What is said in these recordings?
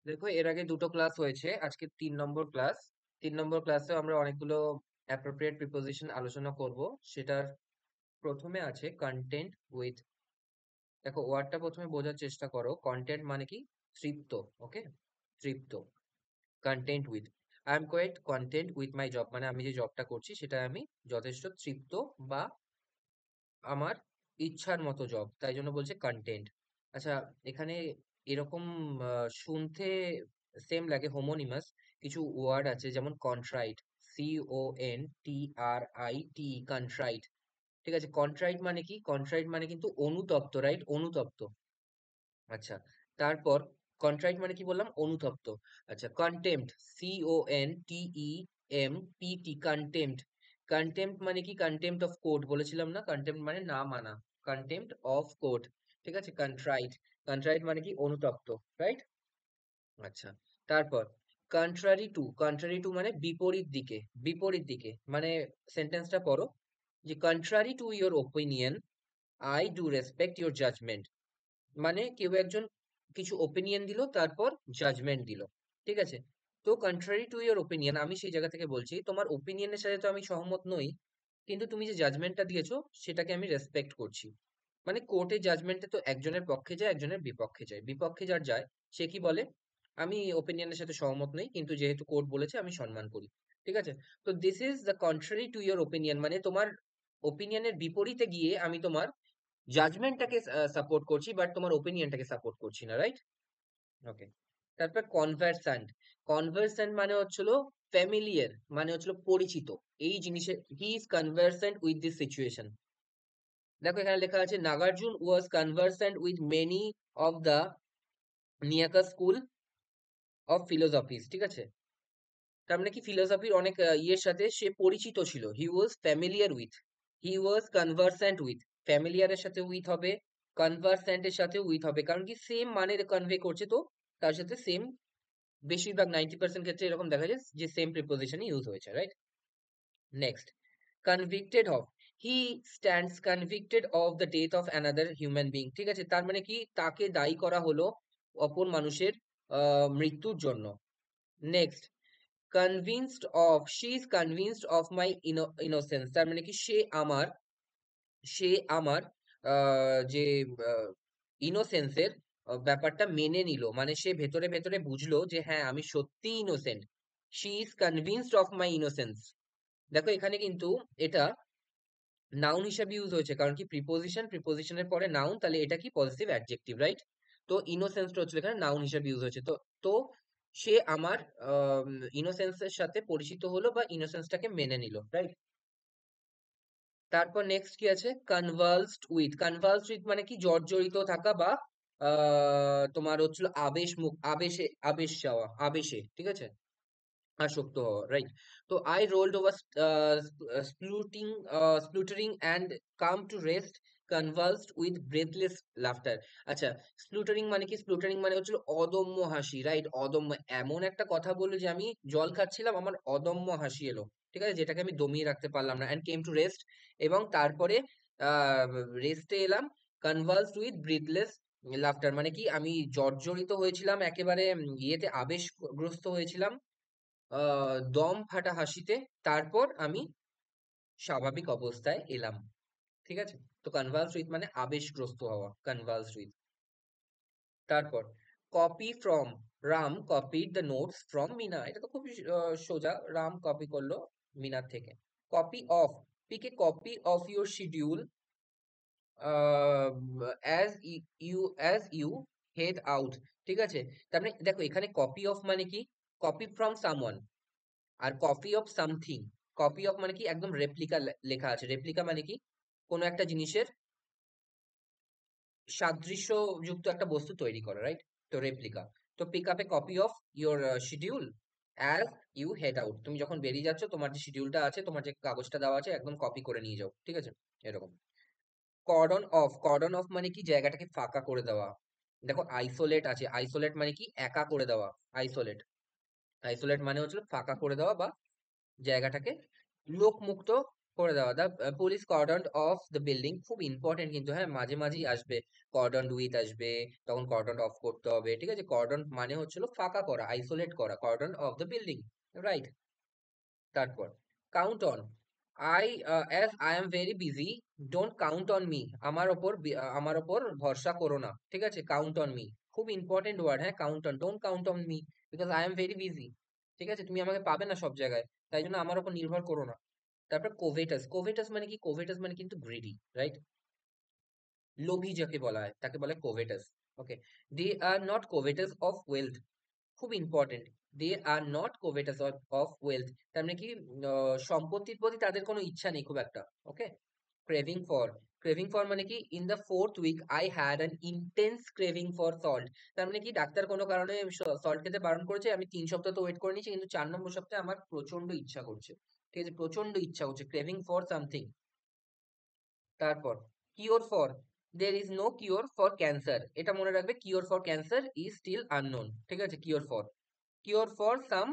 দেখো, এর আগে দুটো ক্লাস হয়েছে, আজকে 3 নম্বর ক্লাস। 3 নম্বর ক্লাসে আমরা অনেকগুলো অ্যাপ্রোপ্রিয়েট প্রিপোজিশন আলোচনা করব। সেটার প্রথমে আছে কন্টেন্ট উইথ। দেখো, ওয়ার্ডটা প্রথমে বোঝার চেষ্টা করো। কন্টেন্ট মানে কি? তৃপ্ত। ওকে, তৃপ্ত। Content with, I am quite content with my job, মানে আমি যে জবটা করছি সেটা আমি যথেষ্ট তৃপ্ত, বা আমার ইচ্ছার মতো জব, তাই জন্য বলছে কন্টেন্ট। আচ্ছা, এখানে এরকম শুনতে সেম লাগে, হোমোনিমাস কিছু ওয়ার্ড আছে, যেমন কন্ট্রাইট, CONTRIT, কন্ট্রাইট। ঠিক আছে, কন্ট্রাইট মানে কি? কন্ট্রাইট মানে কিন্তু অনুতপ্ত, রাইট? অনুতপ্ত। আচ্ছা, তারপর কন্ট্রাইট মানে কি বললাম? অনুতপ্ত। আচ্ছা, কন্টেম্পট, CONTEMPT, কন্টেম্পট। কন্টেম্পট মানে কি? কন্টেম্পট অফ কোর্ট বলেছিলাম না? কন্টেম্পট মানে না মানা, কন্টেম্পট অফ কোর্ট। ঠিক আছে, কন্ট্রাইট। কন্ট্রাইট মানে কি? অনুতপ্ত, রাইট? আচ্ছা, তারপর কন্ট্রারি টু মানে বিপরীত দিকে। বিপরীত দিকে মানে সেন্টেন্সটা পড়ো, যে contrary to your opinion, I do respect your judgement. মানে কেউ একজন কিছু ওপিনিয়ন দিল, তারপর জাজমেন্ট দিল। ঠিক আছে, তো কন্ট্রারি টু ইওর ওপিনিয়ন, আমি সেই জায়গা থেকে বলছি তোমার ওপিনিয়নের সাথে তো আমি সহমত নই, কিন্তু তুমি যে জাজমেন্টটা দিয়েছো সেটাকে আমি রেসপেক্ট করছি। মানে কোর্টের জাজমেন্টে তো একজনের পক্ষে যায়, একজনের বিপক্ষে যায়। বিপক্ষে যার যায় সে কি বলে? আমি ওপিনিয়নের সাথে সহমত নই, কিন্তু যেহেতু কোর্ট বলেছে আমি সম্মান করি। ঠিক আছে, তো this is the contrary to your opinion, মানে তোমার ওপিনিয়নের বিপরীতে গিয়ে আমি তোমার জাজমেন্টটাকে সাপোর্ট করছি, বাট তোমার ওপিনিয়নটাকে সাপোর্ট করছি না, রাইট? ওকে, তারপর কনভার্সেন্ট। কনভার্সেন্ট মানে হচ্ছিল ফ্যামিলিয়ার, মানে হচ্ছিল পরিচিত এই জিনিসের। He is conversant with this situation. দেখো, এখানে লেখা আছে Nagarjun was conversant with many of the Nyaya school of philosophies. ঠিক আছে, তার মানে কি? ফিলোসফির অনেক ইয়ের সাথে সে পরিচিত ছিল। He was familiar with, he was conversant with. ফ্যামিলিয়ারের সাথে উইথ হবে, কনভার্সেন্টের সাথে উইথ হবে, কারণ কি সেম মানে কনভে করছে, তো তার সাথে সেম। বেশিরভাগ 90% ক্ষেত্রে এরকম দেখা যায় যে সেম প্রিপোজিশনই ইউজ হয়েছে, right? Next, convicted of. He stands convicted of the death of another human being. ঠিক আছে, তার মানে কি? তাকে দায়ী করা হলো অপর মানুষের মৃত্যুর জন্য। Next, convinced of, she is convinced of my innocence. তার মানে কি? সে আমার যে ইনোসেন্সের ব্যাপারটা মেনে নিল, মানে সে ভেতরে ভেতরে বুঝলো যে হ্যাঁ, আমি সত্যি innocent. She is convinced of my innocence. দেখো, এখানে কিন্তু এটা নাউন হিসেবে ইউজ হয়েছে, কারণ কি? প্রিপোজিশনের পরে নাউন, তাহলে এটা কি? Positive adjective, right? তো ইনোসেন্সটা হচ্ছে এখানে নাউন হিসেবে ইউজ হয়েছে। তো সে আমার ইনোসেন্সের সাথে পরিচিত হলো, বা ইনোসেন্সটাকে মেনে নিল, রাইট? তারপর নেক্সট কি আছে? কনভালসড উইথ। কনভালসড উইথ মানে কি? জর্জরিত থাকা, বা তোমার হচ্ছিল আবেশে, আবেশ যাওয়া, আবেশে। ঠিক আছে, আসক্ত হওয়া, রাইট? তো I rolled over spluttering spluttering and come to rest convulsed with breathless laughter. আচ্ছা, স্প্লুটারিং মানে কি? স্প্লুটারিং মানে হচ্ছিল অদম্য হাসি, রাইট? অদম্য, এমন একটা কথা বললো যে আমি জল খাচ্ছিলাম, আমার অদম্য হাসি এলো। ঠিক আছে, যেটাকে আমি দমিয়ে রাখতে পারলাম না। অ্যান্ড কেম টু রেস্ট, এবং তারপরে রেস্টে এলাম। কনভালসড উইথ ব্রিথলেস লাফটার মানে কি? আমি জর্জরিত হয়েছিলাম, একেবারে ইয়েতে আবেশগ্রস্ত হয়েছিলাম, দম ফাটা হাসিতে। তারপর আমি স্বাভাবিক অবস্থায় এলাম। ঠিক আছে, তো কনভালস উইথ মানে আবেশগ্রস্ত হওয়া, কনভালস উইথ। তারপর copy from, Ram copied the notes from Meena. এটা তো খুবই সোজা, রাম কপি করলো মিনার থেকে। Copy of, pick a copy of your schedule as you as you head out. ঠিক আছে, তার মানে দেখো, এখানে কপি অফ মানে কি? কপি ফ্রম সামওয়ান, আর copy of something. Copy of মানে কি? একদম রেপ্লিকা লেখা আছে। রেপ্লিকা মানে কি? কোনো একটা জিনিসের সাদৃশ্যযুক্ত একটা বস্তু তৈরি করা, রাইট? তো রেপ্লিকা। তো pick up a copy of your schedule as you head out. তুমি যখন বেরিয়ে যাচ্ছ, তোমার যে শিডিউলটা আছে, তোমার যে কাগজটা দেওয়া আছে, একদম কপি করে নিয়ে যাও। ঠিক আছে, এরকম। কর্ডন অফ, কর্ডন অফ মানে কি? জায়গাটাকে ফাঁকা করে দেওয়া। দেখো, আইসোলেট আছে, আইসোলেট মানে কি? একা করে দেওয়া। আইসোলেট, আইসোলেট মানে হচ্ছে ফাঁকা করে দেওয়া, বা জায়গাটাকে লোকমুক্ত করে দেওয়া। The police cordon off the building, খুব ইম্পর্টেন্ট কিন্তু, হ্যাঁ, মাঝে মাঝেই আসবে কর্ডন উইথ আসবে, তখন কর্ডন অফ করতে হবে, ঠিক আছে। কর্ডন মানে হচ্ছিল ফাঁকা করা, আইসোলেট করা, cordon off the building, right. তারপর count on, I as I am very busy, don't count on me, আমার ওপর ভরসা করো না, ঠিক আছে। কাউন্ট অন মি, খুব ইম্পর্টেন্ট ওয়ার্ড, হ্যাঁ, count on, don't count on me because I am very busy, ঠিক আছে, তুমি আমাকে পাবে না সব জায়গায়, তাই জন্য আমার ওপর নির্ভর করো না। তারপর কোভেটাস, কোভেটাস মানে কি? কোভেটাস মানে কিন্তু গ্রিডি, রাইট, লোভী যাকে বলা হয় তাকে বলে covetous. Okay, they are not covetous of wealth, খুব important, they are not covetous of wealth, তার মানে কি সম্পত্তির প্রতি তাদের কোনো ইচ্ছা নেই খুব একটা। Okay, craving for, craving for মানে কি? In the fourth week I had an intense craving for salt, তার মানে কি ডাক্তার কোনো কারণে সল্ট খেতে বারণ করেছে, আমি 3 সপ্তাহ তো ওয়েট করে নিয়েছি, কিন্তু 4 নম্বর সপ্তাহে আমার প্রচন্ড ইচ্ছা করছে, ঠিক আছে, প্রচন্ড ইচ্ছা করছে, ক্রেভিং ফর সামথিং। তারপর cure for, there is no cure for cancer, এটা মনে রাখবে, cure for cancer is still unknown, ঠিক আছে, cure for, cure for some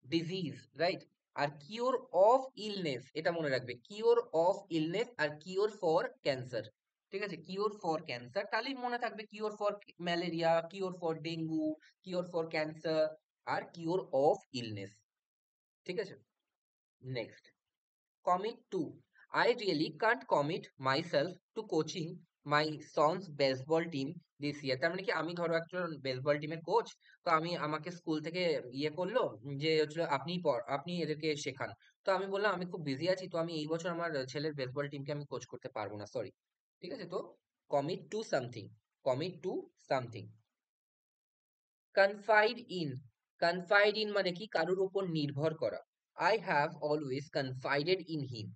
disease, right. আর কিওর অফ ইলনেস, এটা মনে রাখবে, কিওর অফ ইলনেস আর কিওর ফর ক্যান্সার, ঠিক আছে, কিওর ফর ক্যান্সার, তাহলেই মনে থাকবে cure for malaria, cure for dengue, cure for cancer, আর কিওর অফ ইলনেস, ঠিক আছে। Next, commit to, I really can't commit myself to coaching my son's baseball team this year, তার মানে কি আমি ধরো একজন বেসবল টিমের কোচ, তো আমি আমাকে স্কুল থেকে ইয়ে করলো যে হচ্ছে আপনি এদেরকে শেখান, তো আমি বললাম আমি খুব বিজি আছি, তো আমি এই বছর আমার ছেলের বেসবল টিমকে আমি কোচ করতে পারবো না, সরি, ঠিক আছে। তো commit to something, commit to something. Confide in, confide in মানে কি? কারোর উপর নির্ভর করা। I have always confided in him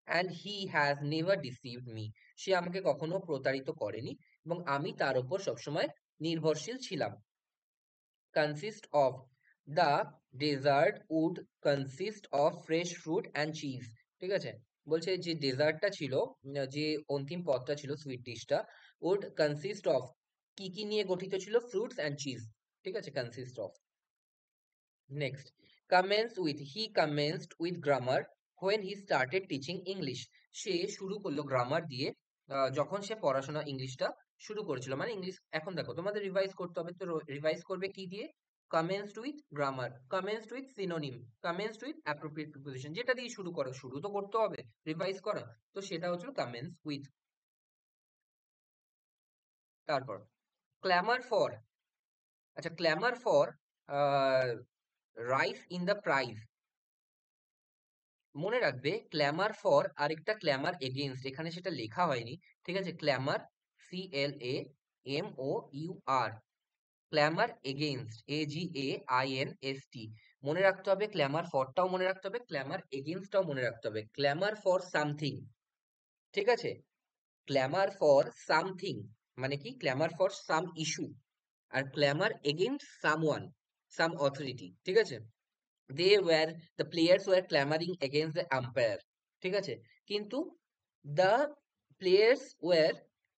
and he has never deceived me, সে আমাকে কখনো প্রতারিত করেনি এবং আমি তার উপর সবসময় নির্ভরশীল ছিলাম। Consist of, the dessert would consist of fresh fruit and cheese, ঠিক আছে, বলছে যে ডেজার্টটা ছিল, যে অন্তিম পদটা ছিল, সুইট ডিশটা, উড কনসিস্ট অফ, কি কি নিয়ে গঠিত ছিল? ফ্রুটস অ্যান্ড চিজ, ঠিক আছে, consist of. Next, commence with, he commenced with grammar when he started teaching English, সে শুরু করলো গ্রামার দিয়ে যখন সে পড়াশোনা ইংলিশটা শুরু করেছিল, মানে ইংলিশ, এখন দেখো তোমাদের রিভাইজ করতে হবে, তো রিভাইজ করবে কি দিয়ে? commenced with grammar, commenced with synonym, commenced with appropriate preposition, যেটা দিয়ে শুরু করো, শুরু তো করতে হবে রিভাইজ করা, তো সেটা হচ্ছে commence with। তারপর clamor for, আচ্ছা, clamor for rise in the prize, মনে রাখবে ক্ল্যামার ফর আরেকটা ক্ল্যামার এগেইনস্ট, এখানে সেটা লেখা হয়নি, ঠিক আছে, ক্ল্যামার, CLAMOUR, ক্ল্যামার এগেইনস্ট, AGAINST, মনে রাখতে হবে, ক্ল্যামার ফরটাও মনে রাখতে হবে, ক্ল্যামার এগেইনস্টটাও মনে রাখতে হবে। ক্ল্যামার ফর সামথিং, ঠিক আছে, ক্ল্যামার ফর সামথিং মানে কি? ক্ল্যামার ফর সাম ইস্যু, আর clamour against someone, some authority, ঠিক আছে। They were, the players were clamouring against the umpire, ঠিক আছে, কিন্তু the players were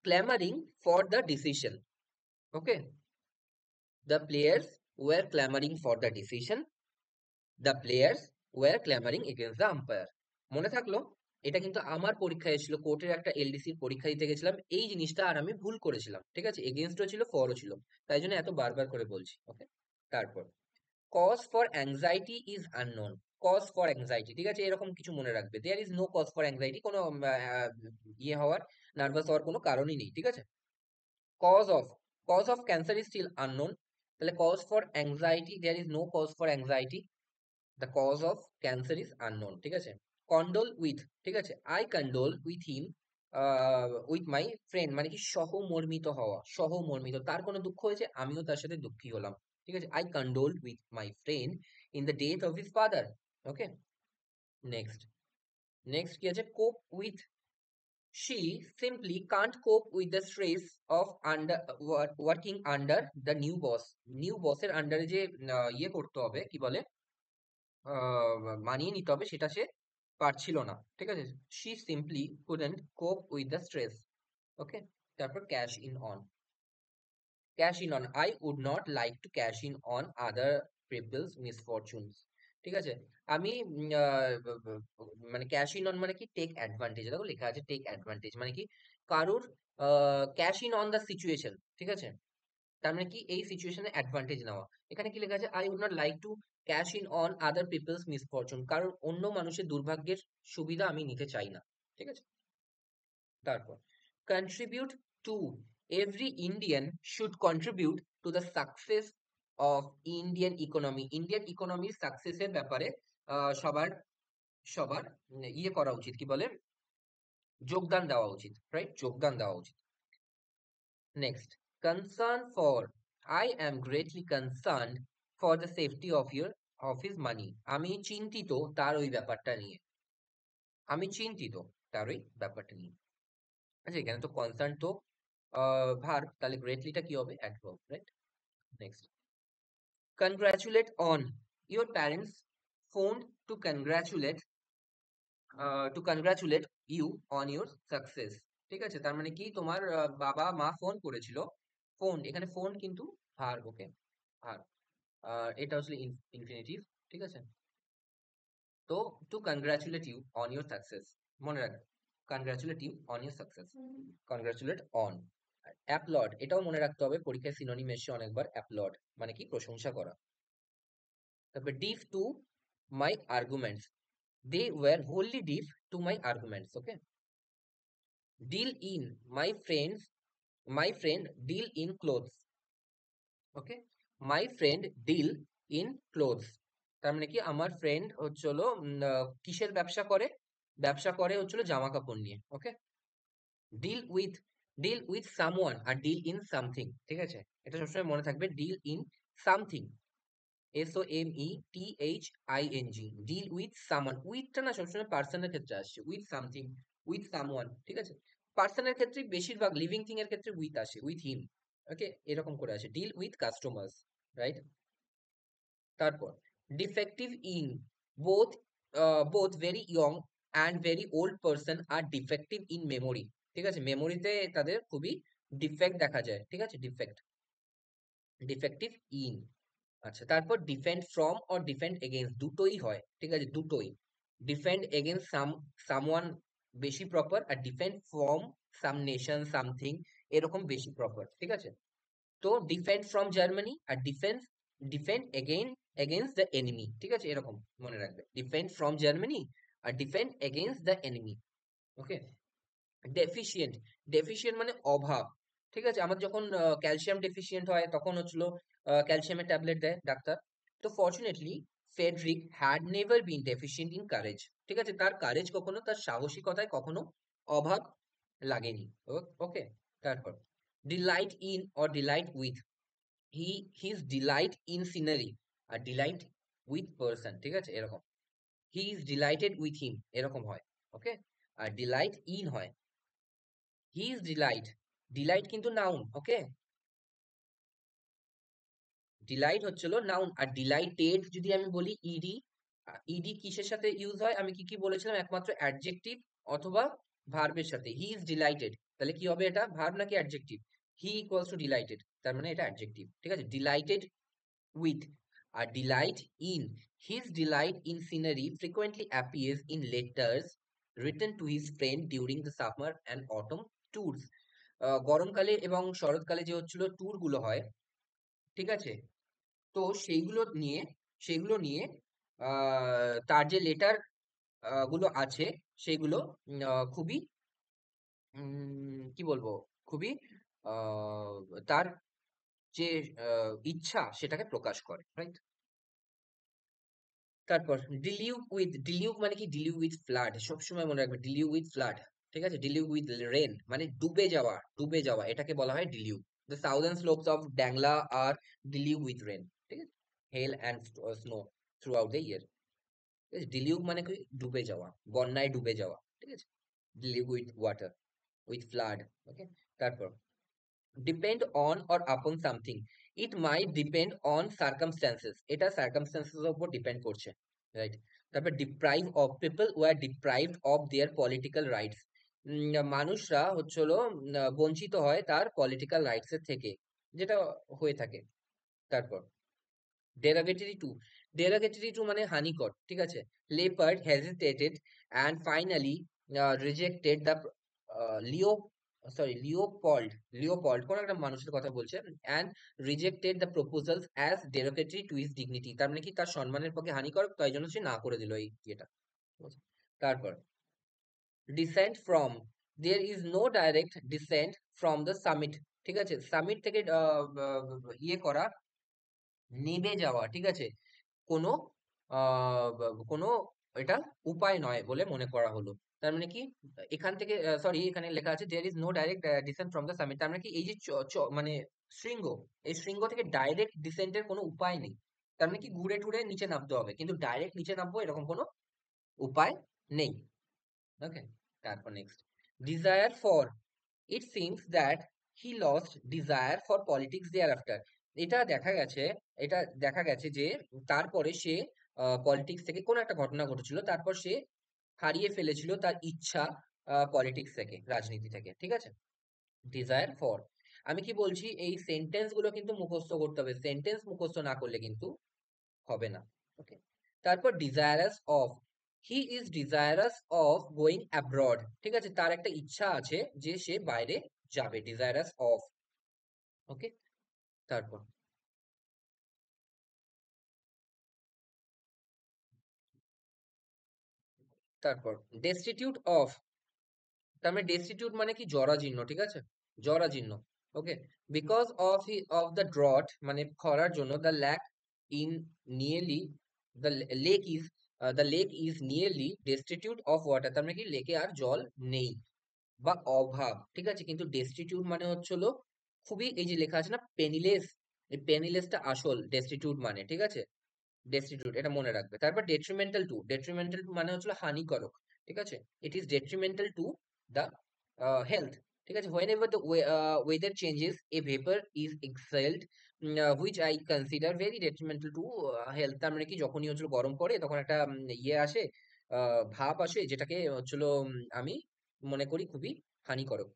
clamouring for the decision. Okay, the players were clamouring for the decision, the players were clamouring against the umpire, মনে থাকলো? এটা কিন্তু আমার পরীক্ষায় এসেছিল, কোর্টের একটা এলডিসির পরীক্ষা দিতে গেছিলাম, এই জিনিসটা আর আমি ভুল করেছিলাম, ঠিক আছে, এগেইনস্টও ছিল, ফরও ছিল, তাই জন্য এত বারবার করে বলছি। ওকে, তারপর cause for anxiety is unknown, cause for anxiety, ঠিক আছে, এরকম কিছু মনে রাখবে, there is no cause for anxiety, কোনো ইয়ে হওয়ার, নার্ভাস হওয়ার কোনো কারণই নেই, ঠিক আছে। Cause of, cause of cancer is still unknown, তাহলে cause for anxiety, there is no cause for anxiety, the cause of cancer is unknown, ঠিক আছে। কন্ডোল উইথ, ঠিক আছে, I condole with him, with my friend মানে কি? সহমর্মিত হওয়া, সহমর্মিত, তার কোনো দুঃখ হয়েছে আমিও তার সাথে দুঃখী হলাম, ঠিক আছে, I condole with my friend in the death of his father. Okay, next, next কি আছে? Cope with, she simply can't cope with the stress of working under the new boss, new বসের আন্ডারে যে ইয়ে করতে হবে, কি বলে, মানিয়ে নিতে হবে, সেটা সে পারছিল না, ঠিক আছে, she simply couldn't cope with the stress। ওকে, তারপর cash in on, cash in on, I would not like to cash in on other people's misfortunes, ঠিক আছে? আমি মানে ক্যাশ ইন অন মানে কি টেক অ্যাডভান্টেজ, দেখো লেখা আছে টেক অ্যাডভান্টেজ মানে কি কারুর cash in on the situation, ঠিক আছে? তার মানে কি এই সিচুয়েশনে অ্যাডভান্টেজ নেওয়া। এখানে কি লেখা আছে, I would not like to cash in on other people's misfortune, কারণ অন্য মানুষের দুর্ভাগ্যের সুবিধা আমি নিতে চাই না, ঠিক আছে? তারপর contribute to, every Indian should contribute to the success of Indian economy, Indian ইকোনমির সাকসেসের ব্যাপারে সবার সবার ইয়ে করা উচিত, কি বলে, যোগদান দেওয়া উচিত, রাইট? যোগদান দেওয়া উচিত। Next, concern for, I am greatly concerned for the safety of your of his মানি, আমি চিন্তিত তার ওই ব্যাপারটা নিয়ে, আমি চিন্তিত তার ওই ব্যাপারটা নিয়ে। আচ্ছা এখানে তো কনসার্ন তো ভার্ব, তাহলে গ্রেটলিটা কি হবে, adverb, right? Next, congratulate on, your parents phone to congratulate you on your success, ঠিক আছে? তার মানে কি তোমার বাবা মা ফোন করেছিল, ফোন এখানে ফোন কিন্তু ভার্ব, ওকে, ভার্ব, আর এটা আসলে ইনফিনিটিভ, ঠিক আছে? তো to congratulate you on your success, মনে রাখবে, congratulate you on your success, congratulate on. Applaud এটাও মনে রাখতে হবে, পরীক্ষায় সিনোনিম এসে অনেকবার, অ্যাপ্লড মানে কি প্রশংসা করা। তারপর deaf to my arguments, they were wholly deaf to my arguments, okay? Deal in, my friends, my friend deal in clothes, okay? My friend deal in clothes, তার মানে কি আমার ফ্রেন্ড হচ্ছে হলো কিসের ব্যবসা করে, ব্যবসা করে হচ্ছে হলো জামা কাপড় নিয়ে, okay? Deal with, deal with someone আর ডিল ইন সামথিং, ঠিক আছে? এটা সবসময় মনে থাকবে, deal in something, SOMETHING, deal with someone, উইথটা না সবসময় পার্সনের ক্ষেত্রে আসছে, উইথ সামথিং, উইথ সামওয়ান, ঠিক আছে? পার্সনের ক্ষেত্রে বেশিরভাগ, লিভিং থিং এর ক্ষেত্রে উইথ আসে, উইথ হিম, ওকে, এরকম করে আসে, ডিল উইথ কাস্টমার্স, রাইট? তারপর defective in, both both very young and very old person আর ডিফেক্টিভ ইন মেমোরি, ঠিক আছে? মেমোরিতে তাদের খুবই ডিফেক্ট দেখা যায়, ঠিক আছে? Defect, defective in. আচ্ছা তারপর defend from or defend against, দুটোই হয়, ঠিক আছে? দুটোই, ডিফেন্ড এগেইনস্ট সামওয়ান বেশি প্রপার, আর defend from some nation something এরকম বেশি প্রপার, ঠিক আছে? তো ডিফেন্ড ফ্রম জার্মানি আর defence, defend against the enemy, ঠিক আছে? এরকম মনে রাখবে, ডিফেন্ড ফ্রম জার্মানি আর defend against the enemy, okay? Deficient, deficient মানে অভাব, ঠিক আছে? আমার যখন ক্যালসিয়াম ডেফিসিয়েন্ট হয় তখন হচ্ছিল ক্যালসিয়ামের ট্যাবলেট দেয় ডাক্তার। তো fortunately Friedrich had never been deficient in courage, ঠিক আছে? তার কারেজ কখনো, তার সাহসিকতায় কখনো অভাব লাগেনি, ওকে? তারপর delight in or delight with, he his delight in scenery আর ডিলাইট উইথ পার্সন, ঠিক আছে? এরকম, he is delighted with him এরকম হয়, ওকে? আর ডিলাইট ইন হয়, হি ইজ ডিলাইট, ডিলাইট কিন্তু নাউন, ওকে? ডিলাইট হচ্ছিল নাউন, আর ডিলাইটেড যদি আমি বলি ইডি, ইডি কিসের সাথে ইউজ হয়, আমি কি কি বলেছিলাম, একমাত্র অ্যাডজেক্টিভ অথবা ভার্বের সাথে। হি ইজ ডিলাইটেড, তাহলে কি হবে, এটা ভার্ব নাকি adjective? He equals to delighted, তার মানে এটা অ্যাডজেক্টিভ, ঠিক আছে? Delighted with, a delight in, his delight in scenery frequently appears in letters written to his friend during the summer and autumn tours, গরমকালে এবং শরৎকালে যে হচ্ছিল ট্যুর গুলো হয়, ঠিক আছে? তো সেইগুলো নিয়ে তার যে লেটার গুলো আছে সেগুলো খুবই কি বলবো, খুবই তার যে ইচ্ছা সেটাকে প্রকাশ করে, রাইট? তারপর ডিলিউক উইথ, ডিলিউক মানে কি, ডিলিউ উইথ ফ্লাড, সবসময় মনে রাখবে, ডিলিউ উইথ ফ্লাড, ঠিক আছে? ডিলিউ উইথ রেন মানে ডুবে যাওয়া, ডুবে যাওয়া, এটাকে বলা হয় deluge. The southern slopes of Dangla are deluge with rain, ঠিক আছে? Hail and snow throughout the year, ঠিক আছে? ডিলিউক মানে কি ডুবে যাওয়া, বন্যায় ডুবে যাওয়া, ঠিক আছে? Deluge with water, with flood, okay? তারপর depend on or upon something, it might depend on circumstances, এটা সার্কামস্ট্যান্সেস এর উপর ডিপেন্ড করছে, রাইট? তারপর deprive of, people were deprived of their political rights, মানুষরা হচ্ছে হলো বঞ্চিত হয় তার পলিটিক্যাল রাইটস এর থেকে, যেটা হয়ে থাকে। তারপর derogatory to, derogatory to মানে হানিকর, ঠিক আছে। leopard hesitated and finally rejected the leo Leopold কোন একটা মানুষের কথা বলছে, and rejected the proposals as derogatory to his dignity, তার মানে কি তার সম্মানের পক্ষে হানিকর, তাই জন্য সে না করে দিল এই ইয়েটা, ঠিক আছে? তারপর descent from, there is no direct descent from the summit, ঠিক আছে। সামিট থেকে ইয়ে করা, নেমে যাওয়া, ঠিক আছে, কোনো কোনো এটা উপায় নয় বলে মনে করা হলো। তার মানে কি এখান থেকে সরি এখানে লেখা আছে there is no direct descent from the summit, তার মানে কি এই যে মানে শৃঙ্গ, এই শৃঙ্গ থেকে ডাইরেক্ট ডিসেন্টের কোনো উপায় নেই। তার মানে কি ঘুরে টুরে নিচে নামতে হবে, কিন্তু ডাইরেক্ট নিচে নামবো এরকম কোনো উপায় নেই। ওকে, তারপর next, desire for, it seems that he lost desire for politics thereafter, এটা দেখা গেছে, এটা দেখা গেছে যে তারপরে সে পলিটিক্স থেকে কোন একটা ঘটনা ঘটেছিল, তারপর সে হারিয়ে ফেলেছিল তার ইচ্ছা পলিটিক্স থেকে, রাজনীতি থেকে, ঠিক আছে। ডিজায়ার ফর, আমি কি বলছি এই সেন্টেন্স গুলো কিন্তু মুখস্থ করতে হবে, সেন্টেন্স মুখস্থ না করলে কিন্তু হবে না। ওকে, তারপর desirous of, he is desirous of going abroad, ঠিক আছে, তার একটা ইচ্ছা আছে যে সে বাইরে যাবে, ডিজায়ারাস অফ। ওকে, তারপর তারপর ডেস্টিটিউট অফ, তার মানে ডেস্টিটিউট মানে কি জরাজীর্ণ, ঠিক আছে, জরাজীর্ণ। Okay, because of the drought মানে খরার জন্য, the lack in nearly, the lake is the lake is nearly destitute of water, তার মানে কি লেকে আর জল নেই বা অভাব, ঠিক আছে। কিন্তু ডেস্টিটিউট মানে হচ্ছিল খুবই, এই যে লেখা আছে না পেনিলেস, এই পেনিলেসটা আসল ডেস্টিটিউট মানে, ঠিক আছে, ডেস্টিটিউট এটা মনে রাখবে। তারপর ডেট্রিমেন্টাল টু, ডেট্রিমেন্টাল টু মানে হচ্ছিল হানিকারক, ঠিক আছে, it is detrimental to the health, ঠিক আছে। Whenever the weather changes a vapour is exhaled which I consider very detrimental to health, তার মানে কি যখনই হচ্ছিল গরম পড়ে তখন একটা ইয়ে আসে, ভাপ আসে, যেটাকে হচ্ছিল আমি মনে করি খুবই হানিকারক।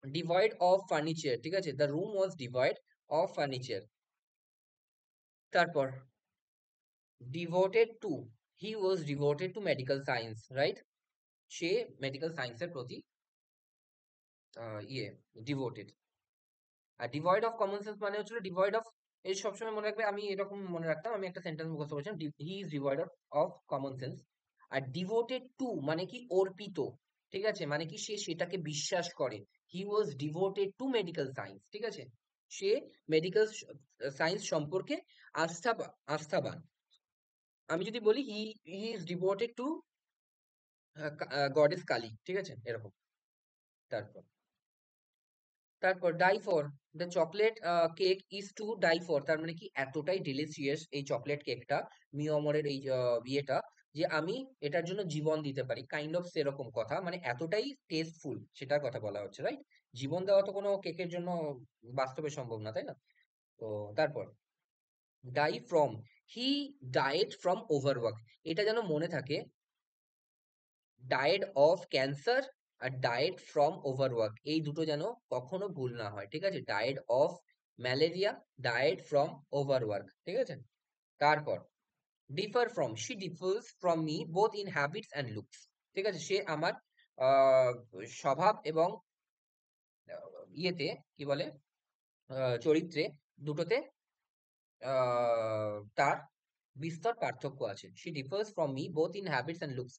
ডিভয়েড অফ ফার্নিচার, ঠিক আছে, the room was devoid of furniture. তারপর devoted to, he was devoted to medical science, right, সে মেডিকেল সায়েন্সের প্রতি ইয়ে ডিভোটেড। আর ডিভয়েড অফ কমন সেন্স মানে হচ্ছিল ডিভয়েড অফ, এই সবসময় মনে রাখবে, আমি এরকম মনে রাখতাম, আমি একটা সেন্টেন্স মুখস্থ করেছিলাম, he is devoid of common sense. আর ডিভোটেড টু মানে কি অর্পিত, ঠিক আছে, মানে কি সে সেটাকে বিশ্বাস করে, হি was devoted to medical science, ঠিক আছে, সে মেডিকেল সায়েন্স সম্পর্কে আস্থাবান। আমি যদি বলি he he is devoted to goddess Kali, ঠিক আছে, এরকম। তারপর তারপর die for, the chocolate cake is to die for, তার মানে কি এতটাই ডেলিসিয়াস এই চকলেট কেকটা, মিয়মরের এই ইয়েটা, যে আমি এটার জন্য জীবন দিতে পারি, কাইন্ড অফ সেরকম কথা, মানে এতটাই টেস্টফুল সেটার কথা বলা হচ্ছে, রাইট। জীবন দেওয়া তো কোনো কেকের জন্য বাস্তবে সম্ভব না, তাই না? তো তারপর die from, he died from overwork, এটা যেন মনে থাকে, ডায়েড অফ ক্যান্সার আর ডায়েড ফ্রম ওভারওয়ার্ক, এই দুটো যেন কখনো ভুল না হয়, ঠিক আছে, died of malaria, died from overwork, ঠিক আছে। তারপর differ from, she differs from me both in habits and looks, ঠিক আছে, সে আমার আহ, স্বভাব এবং ইয়েতে কি বলে চরিত্রে, দুটোতে তার বিস্তর পার্থক্য আছে। She differs from me both in habits and looks,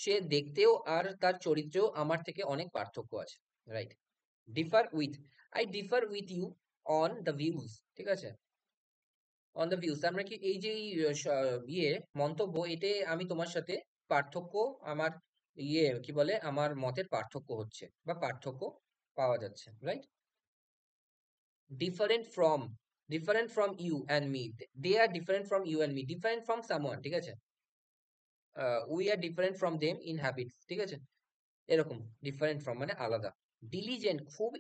সে দেখতেও আর তার চরিত্রেও আমার থেকে অনেক পার্থক্য আছে, right. Differ with, I differ with you on the views, ঠিক আছে, অন দ্য ভিউজ, আমরা কি এই যে এই, ইয়ে মন্তব্য, এতে আমি তোমার সাথে পার্থক্য, আমার ইয়ে কি বলে আমার মতের পার্থক্য হচ্ছে বা পার্থক্য পাওয়া যাচ্ছে, right. different from, different from you and me, they are different from you and me, different from someone, ঠিক আছে, we are different from them in habits, ঠিক আছে, এরকম different from মানে আলাদা। diligent খুব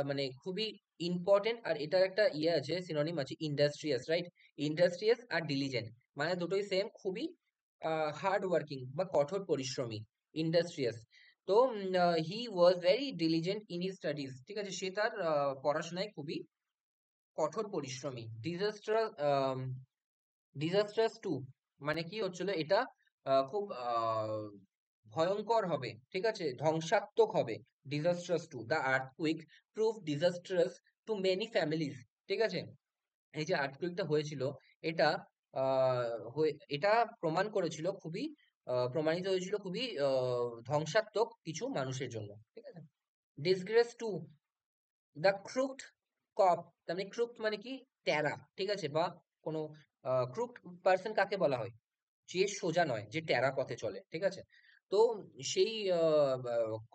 মানে খুবই ইম্পর্টেন্ট, আর এটার একটা ইয়ে আছে, সিনোনিম আছে, ইন্ডাস্ট্রিয়াস, রাইট। ইন্ডাস্ট্রিয়াস আর ডিলিজেন্ট মানে দুটোই সেম, খুবই হার্ড ওয়ার্কিং বা কঠোর পরিশ্রমী, ইন্ডাস্ট্রিয়াস। তো he was very diligent in his studies, ঠিক আছে, সে তার পড়াশোনায় খুবই কঠোর পরিশ্রমী। ডিজাস্ট্রাস, ডিজাস্ট্রাস টু মানে কি হচ্ছিল, এটা খুব ভয়ঙ্কর হবে, ঠিক আছে, ধ্বংসাত্মক হবে। Disastrous to the earthquake prove disastrous to many families, ঠিক আছে। এই যে আর্থকুইকটা হয়েছিল, এটা এটা প্রমাণ করেছিল খুবই, প্রমাণিত হয়েছিল খুবই ধ্বংসাত্মক কিছু মানুষের জন্য, ঠিক আছে। ডিসগ্রেস টু দ্য ক্রুকড কপ, তার মানে ক্রুকড মানে কি, টেরা, ঠিক আছে, বা কোনো ক্রুকড পার্সন কাকে বলা হয়, যে সোজা নয়, যে টেরা পথে চলে, ঠিক আছে। তো সেই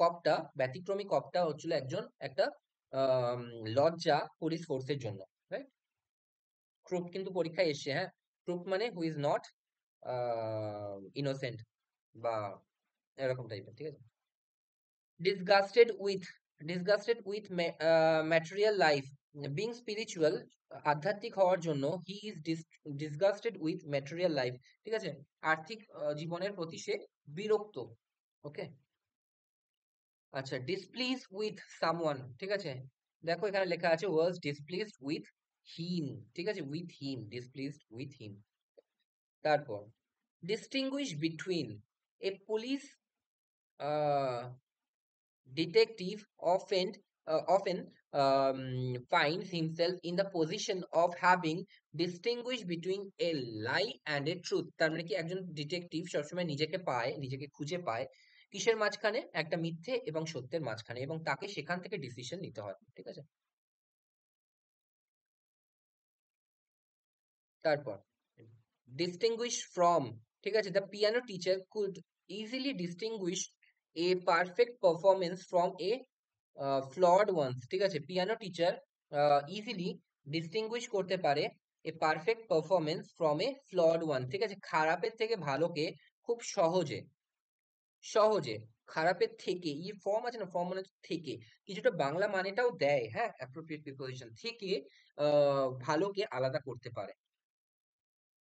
কপটা, ব্যতিক্রমী কপটা হচ্ছিল একজন, একটা আম, লজ্জা পুলিশ ফোর্সের জন্য, রাইট। ক্রুক কিন্তু পরীক্ষায় এসছে, হ্যাঁ। ক্রুক মানে হু ইজ নট ইনোসেন্ট, বা এরকম টাইপের, ঠিক আছে। disgusted with disgusted with material life, being spiritual, আধ্যাত্মিক হওয়ার জন্য he is disgusted with material life, ঠিক আছে। আর্থিক জীবনের প্রতি সে বিরক্ত, ওকে। আচ্ছা, displeased with someone, ঠিক আছে। দেখো এখানে লেখা আছে was displeased with him, ঠিক আছে, with him, displeased with him। তারপর distinguish between a police detective often finds himself in the position of having distinguished between a lie and a truth, তার মানে কি একজন ডিটেকটিভ সবসময় নিজেকে পায়, নিজেকে খুঁজে পায় কিসের মাঝখানে, একটা মিথ্যে এবং সত্যের মাঝখানে, এবং তাকে সেখান থেকে ডিসিশন নিতে হয়, ঠিক আছে। তারপর distinguish from, ঠিক আছে, the piano teacher could easily distinguish a perfect performance from a flawed ones, ঠিক আছে। পিয়ানো টিচার ইজিলি ডিস্টিংগুইশ করতে পারে এ perfect performance from a flood one, ঠিক আছে, খারাপের থেকে ভালোকে খুব সহজে, সহজে, খারাপের থেকে, ই ফর্ম আছে না, ফর্ম মানে হচ্ছে থেকে, কিছুটা বাংলা মানেটাও দেয়, হ্যাঁ, অ্যাপ্রোপ্রিয়েট প্রিপোজিশন থেকে ভালোকে আলাদা করতে পারে।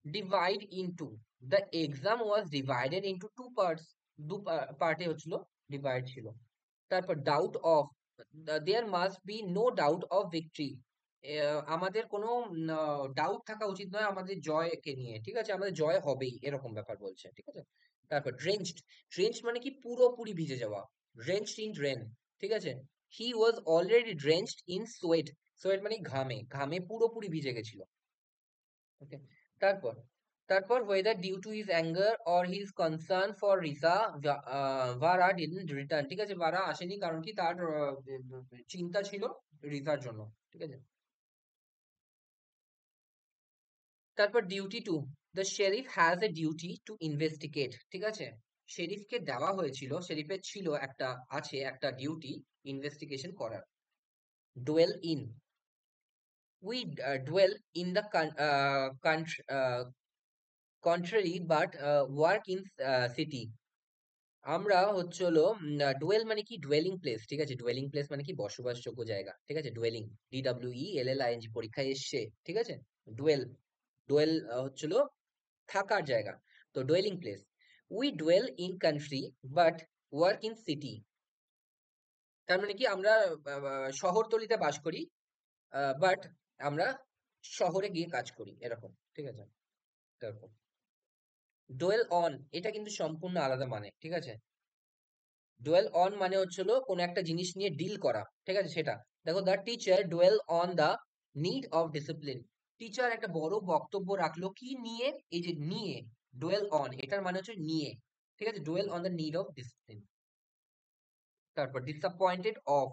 Divide into, the exam was divided into two parts, দু পার্টে হচ্ছিল, ডিভাইড ছিল। তারপর doubt of, there must be no doubt of victory, আমাদের কোনো ডাউট থাকা উচিত নয় আমাদের জয়কে নিয়ে, ঠিক আছে, আমাদের জয় হবেই, এরকম ব্যাপার বলছে, ঠিক আছে। তারপর ড্রেঞ্চড, ড্রেঞ্চড মানে কি পুরোপুরি ভিজে যাওয়া, ড্রেঞ্চড ইন রেন, ঠিক আছে। He was already drenched in sweat, sweat মানে ঘামে, ঘামে পুরোপুরি ভিজে গেছিল, ওকে। তারপর তারপর whether due to his anger or his concern for Risa, Vara didn't return, ঠিক আছে, ভারা আসেনি কারণ কি, তার চিন্তা ছিল রিসার জন্য, ঠিক আছে। তারপর duty to, the sheriff has a duty to investigate, ঠিক আছে। শেরিফকে দেওয়া হয়েছিল, শেরিফের ছিল একটা, আছে একটা ডিউটি ইনভেস্টিগেশন করার। ডোয়েল in, we ডোয়েল in the contrary but work in city, আমরা হচ্ছে হলো, ডুয়েল মানে কি, ডুয়েলিং প্লেস, ঠিক আছে, ডুয়েলিং প্লেস মানে কি বসবাসযোগ্য জায়গা, ঠিক আছে, ডুয়েলিং, DWELLING পরীক্ষায় এসছে, ঠিক আছে। ডুয়েল, ডুয়েল হচ্ছিল থাকার জায়গা, তো duelling place. We dual in country but work in city, তার মানে কি আমরা শহরতলিতে বাস করি, বাট আমরা শহরে গিয়ে কাজ করি, এরকম, ঠিক আছে। তারপর ডোয়েল অন, এটা কিন্তু সম্পূর্ণ আলাদা মানে, ঠিক আছে। ডোয়েল অন মানে হচ্ছিল কোন একটা জিনিস নিয়ে ডিল করা, ঠিক আছে, সেটা। দেখো, the teacher ডোয়েল on the need of discipline, teacher একটা বড় বক্তব্য রাখলো কি নিয়ে, এই যে নিয়ে, ডোয়েল অন এটার মানে হচ্ছে নিয়ে, ঠিক আছে, dwell on the need of discipline. তারপর disappointed of,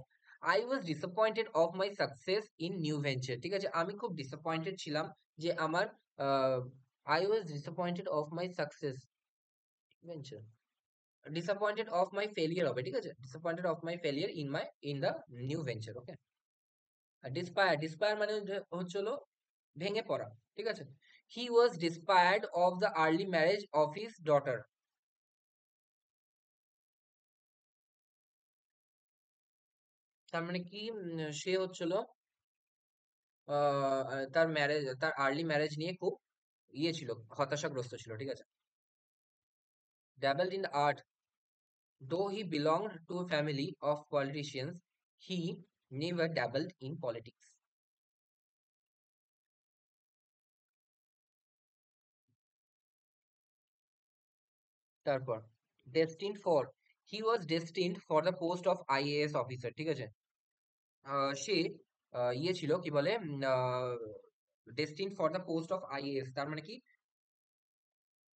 I was disappointed of my success in new venture, ঠিক আছে, আমি খুব ডিসঅ্যাপয়েন্টেড ছিলাম যে আমার, I was disappointed of my success venture, disappointed of my failure হবে, ঠিক আছে, disappointed of my failure in the new venture, okay. R despair, despair মানে হচ্ছে হলো ভেঙে পড়া, ঠিক আছে। he was despaired of the early marriage of his daughter, তার মানে কি, সে হচ্ছিল তার ম্যারেজ, তার আর্লি ম্যারেজ নিয়ে খুব ইয়ে ছিল, হতাশাগ্রস্ত ছিল, ঠিক আছে। dabbled in art, though he belonged to a family of politicians, he never dabbled in politics. তারপর destined for, he was destined for the post of IAS officer, ঠিক আছে। সে ইয়ে ছিল কি বলে, destined for the post of IAS, তার মানে কি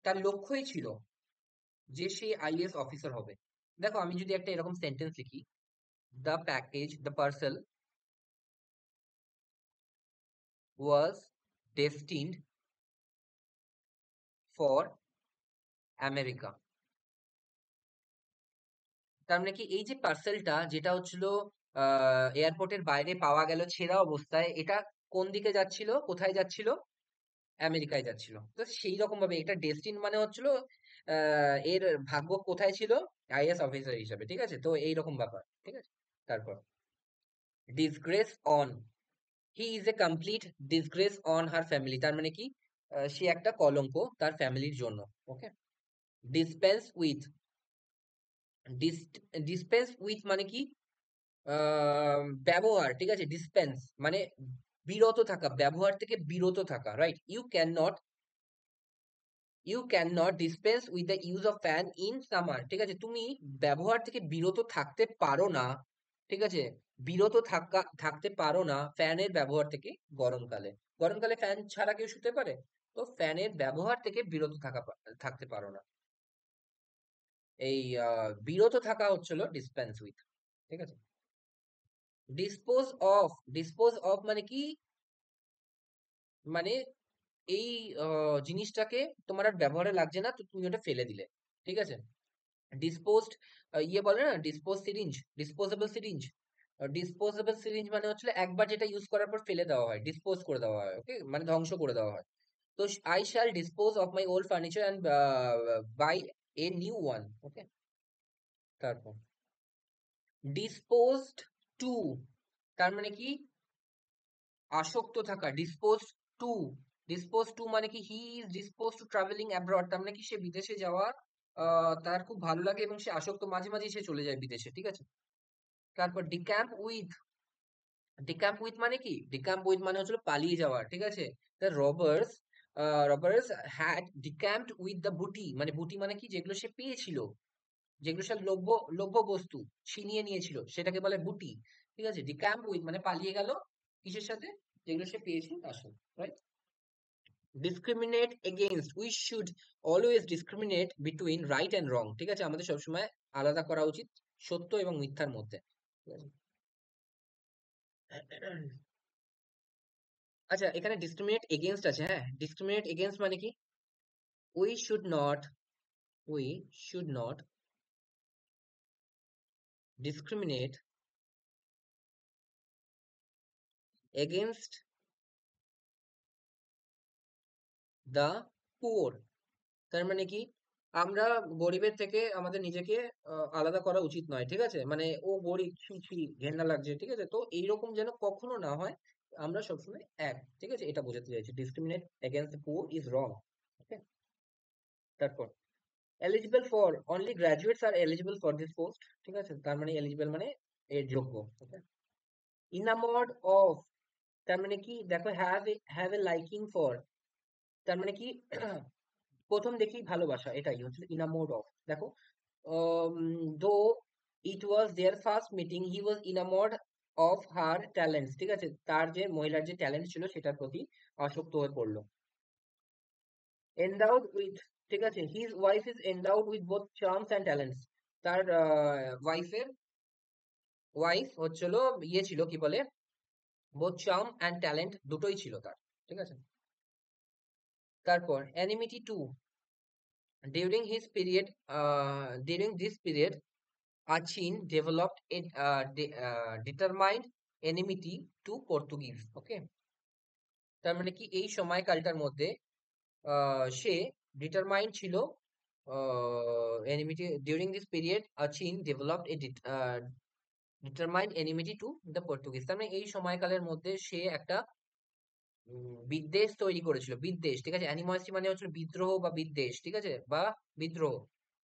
তার লক্ষ্যই ছিল যে সে আইএএস অফিসার হবে। দেখো আমি যদি একটা এরকম সেন্টেন্স লিখি, the package, the parcel was destined for America, তার মানে কি এই যে পার্সেলটা যেটা হচ্ছিল এয়ারপোর্টের বাইরে পাওয়া গেল ছেঁড়া অবস্থায়, এটা কোন দিকে যাচ্ছিল, কোথায় যাচ্ছিল, আমেরিকায় যাচ্ছিল। তো সেই রকম ভাবে এটা ডেস্টিন মানে হচ্ছিল এর ভাগ্য কোথায় ছিল, আইএস অফিসার হিসাবে, ঠিক আছে। তো এইরকম ব্যাপার, ঠিক আছে। তারপর disgrace on, he is a complete disgrace on her family, তার মানে কি সে একটা কলঙ্ক তার ফ্যামিলির জন্য। ওকে। ডিসপেন্স উইথ, ডিসপেন্স উইথ মানে কি ব্যবহার, ঠিক আছে। ডিসপেন্স মানে বিরত থাকা, ব্যবহার থেকে বিরত থাকা, right. You can not dispense with the use of fan in summer, ঠিক আছে। তুমি ব্যবহার থেকে বিরত থাকতে পারো না, ঠিক আছে। থাকতে পারো না ফ্যানের ব্যবহার থেকে গরমকালে। গরমকালে ফ্যান ছাড়া কেউ শুতে পারে? তো ফ্যানের ব্যবহার থেকে বিরত থাকতে পারো না। এই বিরত থাকা হচ্ছিল ডিসপেন্স উইথ, ঠিক আছে। ডিসপোজ অফ, ডিসপোজ অফ মানে কি, মানে এই জিনিসটাকে তোমার আর ব্যবহারে লাগছে না, তো তুমি ওটা ফেলে দিলে, ঠিক আছে। ডিসপোজড, ইয়ে বলে না dispose syringe, disposable syringe. Disposable syringe মানে হচ্ছে একবার যেটা ইউজ করার পর ফেলে দেওয়া হয়, ডিসপোজ করে দেওয়া হয়, ওকে, মানে ধ্বংস করে দেওয়া হয়। তো I shall dispose of my old furniture and buy a new one, okay. তারপর ডিসপোজড টু, তার মানে কি আসক্ত থাকা। ডিসপোজ টু মানে কি he is dispose to travelling abroad, তার মানে কি সে বিদেশে যাওয়ার তার খুব ভালো লাগে এবং সে আসক্ত, মাঝে মাঝে সে চলে যায় বিদেশে, ঠিক আছে। তারপর ডিক্যাম্প উইথ, ডিক্যাম্প উইথ মানে কি, ডিক্যাম্প উইথ মানে হচ্ছিল পালিয়ে যাওয়া, ঠিক আছে। The robbers had decamped with the booty, মানে বুটি মানে কি যেগুলো সে পেয়েছিল, যেগুলো সে লভ্য লভ্য বস্তু ছিনিয়ে নিয়েছিল সেটাকে বলে বুটি, ঠিক আছে। ডিক্যাম্প উইথ মানে পালিয়ে গেল কিসের সাথে, যেগুলো সে পেয়েছিল তার সাথে, right. Discriminate against, we should always discriminate between right and রং, ঠিক আছে। আমাদের সবসময় আলাদা করা উচিত সত্য এবং মিথ্যার মধ্যে, ঠিক আছে। আচ্ছা এখানে ডিসক্রিমিনেট এগেইনস্ট আছে, হ্যাঁ। ডিসক্রিমিনেট এগেইনস্ট মানে কি, we should not, we should not discriminate against the poor, তার মানে কি আমরা গরিবের থেকে আমাদের নিজেকে আলাদা করা উচিত নয়, ঠিক আছে। মানে ও গরিব, ছি ছি ঘেন্না লাগছে, ঠিক আছে। তো এইরকম যেন কখনো না হয়, আমরা সবসময় এক, ঠিক আছে, এটা বোঝাতে চাইছি। Discriminate against the poor is wrong, okay. তারপর eligible for, only graduates are eligible for this post, ঠিক আছে। তার মানে এলিজিবল মানে এর যোগ্য, ওকে। ইনামোর্ড অফ, তার মানে কি দেখো, হ্যাভ এ লাইকিং ফর, তার মানে কি প্রথম দেখি ভালোবাসা, এটাই হচ্ছে ইনামোর্ড অফ। দেখো though it was their first meeting he was enamoured of her talents, ঠিক আছে। তার যে মহিলার যে ট্যালেন্ট ছিল সেটার প্রতি আসক্ত হয়ে পড়লো। এন্ডাউড উইথ, ঠিক আছে, his wife is endowed with both charms and talents, তার ওয়াইফ হচ্ছিল ইয়ে ছিল কি বলে, বোথ চার্ম অ্যান্ড ট্যালেন্ট দুটোই ছিল তার, ঠিক আছে। তারপর enmity to, during his period, during this period Achin developed a determined enmity to Portuguese. Okay, তার মানে কি এই সময়কালটার মধ্যে সে ডিটারমাইন্ড ছিল, enmity during this period Achin developed a determined enmity to the Portuguese, তার মানে এই সময়কালের মধ্যে সে একটা বিদ্বেষ তৈরি করেছিল, বিদ্বেষ, ঠিক আছে। অ্যানিমোসিটি মানে হচ্ছে বিদ্রোহ বা বিদ্বেষ, ঠিক আছে, বা বিদ্রোহ,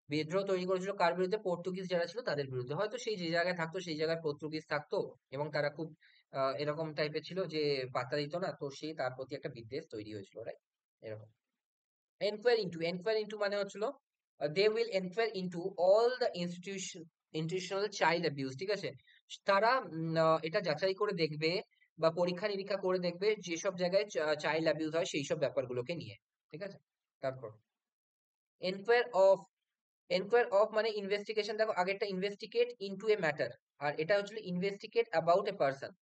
বিদ্রোহ তৈরি করেছিল কার বিরুদ্ধে, পর্তুগিজ যারা ছিল তাদের বিরুদ্ধে। হয়তো সেই যে জায়গায় থাকতো সেই জায়গায় পর্তুগিজ থাকতো এবং তারা খুব এরকম টাইপের ছিল যে পাত্তা দিত না, তো সে তার প্রতি একটা বিদ্বেষ তৈরি হয়েছিল, রাইট, এরকম। এনকোয়ার ইন্টু, এনকোয়ার ইন্টু মানে হচ্ছিল they will enter into all the institutional child abuse, ঠিক আছে? তারা এটা যাচাই করে দেখবে বা পরীক্ষা নিরীক্ষা করে দেখবে যেসব জায়গায় চাইল্ড অ্যাবিউজ হয় সেই সব ব্যাপারগুলোকে নিয়ে, ঠিক আছে? তারপর এনকোয়ার অফ, এনকোয়ার অফ মানে ইনভেস্টিগেশন, দেখো আগেরটা ইনভেস্টিগেট ইনটু এ ম্যাটার, আর এটা হচ্ছিল investigate about a person.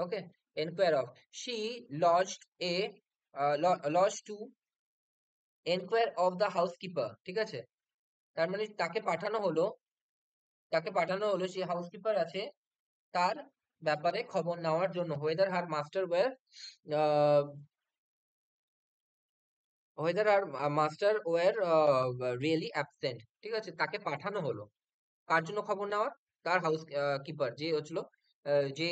Okay, enquire of, she lodged a lodge to enquire of the housekeeper, ঠিক আছে? তার মানে তাকে পাঠানো হলো যে হাউসকিপার আছে তার ব্যাপারে খবর নেওয়ার জন্য, whether her master were uh, whether her master were really absent, ঠিক আছে? তাকে পাঠানো হলো কার জন্য খবর নেওয়ার? তার হাউস কিপার যে হচ্ছিল যে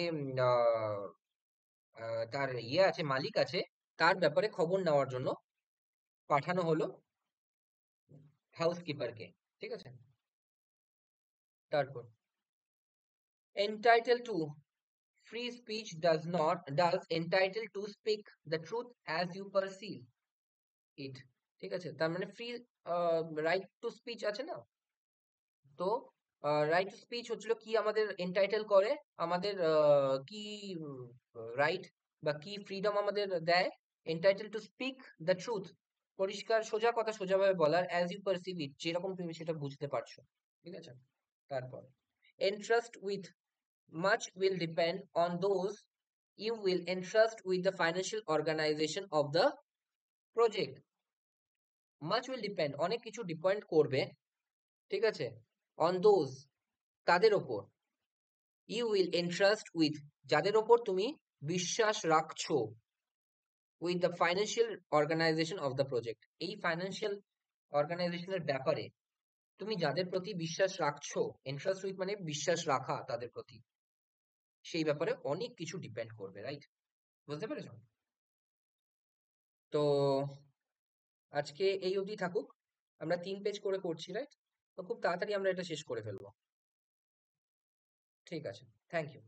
তার ইয়ে আছে, মালিক আছে, তার ব্যাপারে খবর নেওয়ার জন্য পাঠানো হলো হাউস কিপারকে, ঠিক আছে? তারপর entitled to free speech does entitled to speak the truth as you perceive it, ঠিক আছে? তার মানে ফ্রি রাইট টু স্পিচ আছে না? তো রাইট টু স্পিচ হচ্ছিল কি আমাদের এন্টাইটেল করে, আমাদের কি রাইট বা কি ফ্রিডম আমাদের দেয়? Entitle to speak the truth, পরিষ্কার সোজা কথা সোজাভাবে বলার, অ্যাজ ইউ পারসিভ ইট, যেরকম তুমি সেটা বুঝতে পারছো, ঠিক আছে? তারপর entrust with much will depend on those you will entrust with the financial organization of the project. Much will depend, অনেক কিছু ডিপেন্ড করবে, ঠিক আছে? অন দোজ, তাদের ওপর, ইউ উইল এন্ট্রাস্ট উইথ, যাদের ওপর তুমি বিশ্বাস রাখছো, with the financial organization of the project, এই ফাইন্যান্সিয়াল অর্গানাইজেশনের ব্যাপারে তুমি যাদের প্রতি বিশ্বাস রাখছো, এন্ট্রাস্ট উইথ মানে বিশ্বাস রাখা তাদের প্রতি, সেই ব্যাপারে অনেক কিছু ডিপেন্ড করবে, রাইট? বুঝতে পেরেছো? তো আজকে এই অবধি থাকুক, আমরা 3 পেজ করে করছি, রাইট? তো খুব তাড়াতাড়ি আমরা এটা শেষ করে ফেলবো। ঠিক আছে, থ্যাংক ইউ।